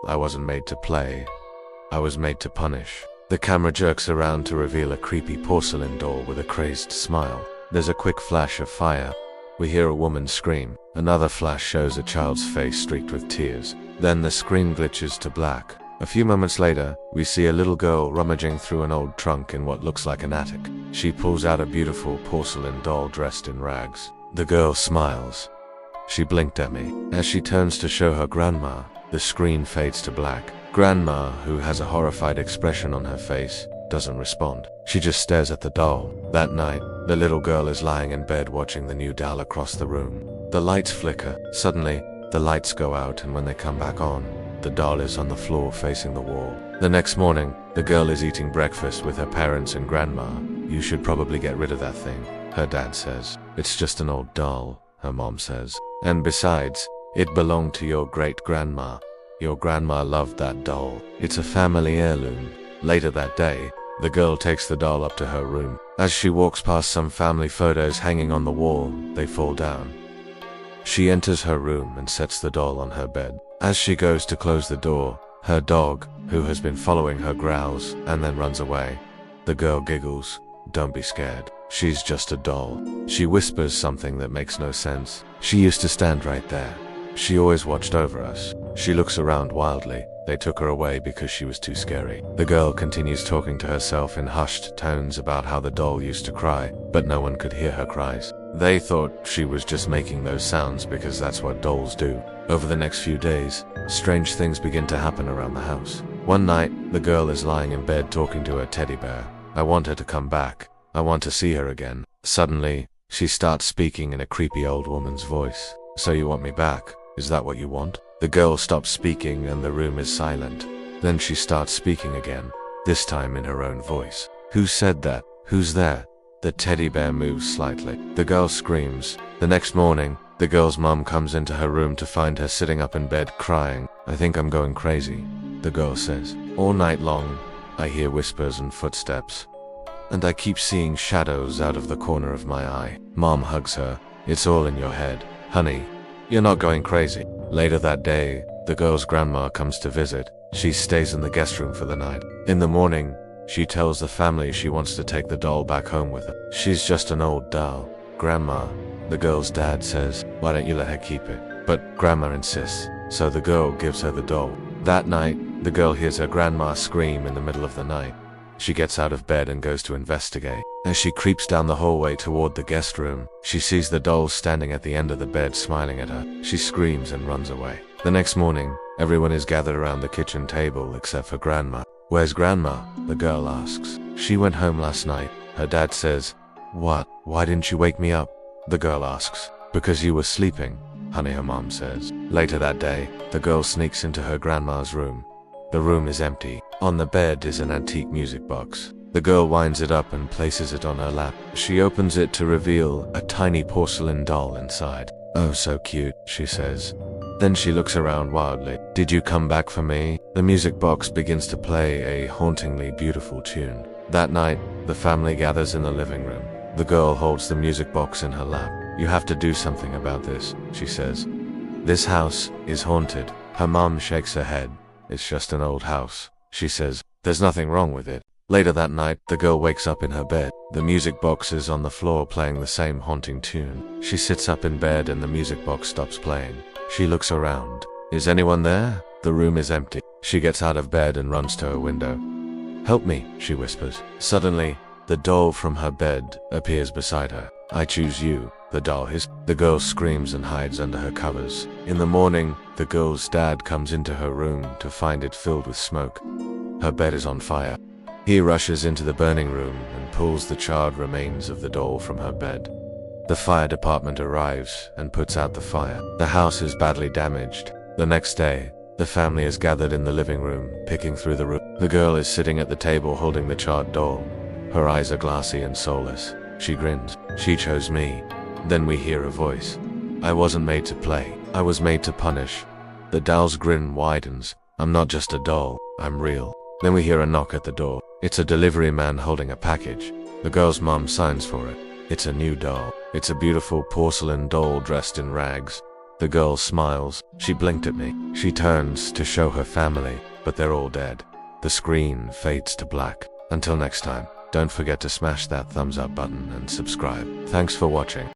I wasn't made to play. I was made to punish. The camera jerks around to reveal a creepy porcelain doll with a crazed smile. There's a quick flash of fire. We hear a woman scream. Another flash shows a child's face streaked with tears. Then the screen glitches to black. A few moments later, we see a little girl rummaging through an old trunk in what looks like an attic. She pulls out a beautiful porcelain doll dressed in rags. The girl smiles. She blinked at me. As she turns to show her grandma, the screen fades to black. Grandma, who has a horrified expression on her face, doesn't respond. She just stares at the doll. That night, the little girl is lying in bed watching the new doll across the room. The lights flicker. Suddenly, the lights go out, and when they come back on, the doll is on the floor facing the wall. The next morning, the girl is eating breakfast with her parents and grandma. You should probably get rid of that thing, her dad says. It's just an old doll, her mom says. And besides, it belonged to your great-grandma. Your grandma loved that doll. It's a family heirloom. Later that day, the girl takes the doll up to her room. As she walks past some family photos hanging on the wall, they fall down. She enters her room and sets the doll on her bed. As she goes to close the door, her dog, who has been following her, growls and then runs away. The girl giggles. Don't be scared. She's just a doll. She whispers something that makes no sense. She used to stand right there. She always watched over us. She looks around wildly. They took her away because she was too scary. The girl continues talking to herself in hushed tones about how the doll used to cry, but no one could hear her cries. They thought she was just making those sounds because that's what dolls do. Over the next few days, strange things begin to happen around the house. One night, the girl is lying in bed talking to her teddy bear. I want her to come back. I want to see her again. Suddenly, she starts speaking in a creepy old woman's voice. So you want me back? Is that what you want? The girl stops speaking and the room is silent. Then she starts speaking again, this time in her own voice. Who said that? Who's there? The teddy bear moves slightly. The girl screams. The next morning, the girl's mom comes into her room to find her sitting up in bed crying. I think I'm going crazy, the girl says. All night long, I hear whispers and footsteps, and I keep seeing shadows out of the corner of my eye. Mom hugs her. It's all in your head. Honey, you're not going crazy. Later that day, the girl's grandma comes to visit. She stays in the guest room for the night. In the morning, she tells the family she wants to take the doll back home with her. She's just an old doll. Grandma, the girl's dad says, why don't you let her keep it? But Grandma insists, so the girl gives her the doll. That night, the girl hears her grandma scream in the middle of the night. She gets out of bed and goes to investigate. As she creeps down the hallway toward the guest room, she sees the doll standing at the end of the bed smiling at her. She screams and runs away. The next morning, everyone is gathered around the kitchen table except for Grandma. Where's Grandma? The girl asks. She went home last night. Her dad says, what? Why didn't you wake me up? The girl asks. Because you were sleeping, honey, her mom says. Later that day, the girl sneaks into her grandma's room. The room is empty. On the bed is an antique music box. The girl winds it up and places it on her lap. She opens it to reveal a tiny porcelain doll inside. Oh, so cute, she says. Then she looks around wildly. Did you come back for me? The music box begins to play a hauntingly beautiful tune. That night, the family gathers in the living room. The girl holds the music box in her lap. You have to do something about this, she says. This house is haunted. Her mom shakes her head. It's just an old house, she says. There's nothing wrong with it. Later that night, the girl wakes up in her bed. The music box is on the floor playing the same haunting tune. She sits up in bed and the music box stops playing. She looks around. Is anyone there? The room is empty. She gets out of bed and runs to her window. Help me, she whispers. Suddenly, the doll from her bed appears beside her. I choose you, the doll hissed. The girl screams and hides under her covers. In the morning, the girl's dad comes into her room to find it filled with smoke. Her bed is on fire. He rushes into the burning room and pulls the charred remains of the doll from her bed. The fire department arrives and puts out the fire. The house is badly damaged. The next day, the family is gathered in the living room, picking through the room. The girl is sitting at the table holding the charred doll. Her eyes are glassy and soulless. She grins. She chose me. Then we hear a voice. I wasn't made to play. I was made to punish. The doll's grin widens. I'm not just a doll. I'm real. Then we hear a knock at the door. It's a delivery man holding a package. The girl's mom signs for it. It's a new doll. It's a beautiful porcelain doll dressed in rags. The girl smiles. She blinked at me. She turns to show her family, but they're all dead. The screen fades to black. Until next time, don't forget to smash that thumbs up button and subscribe. Thanks for watching.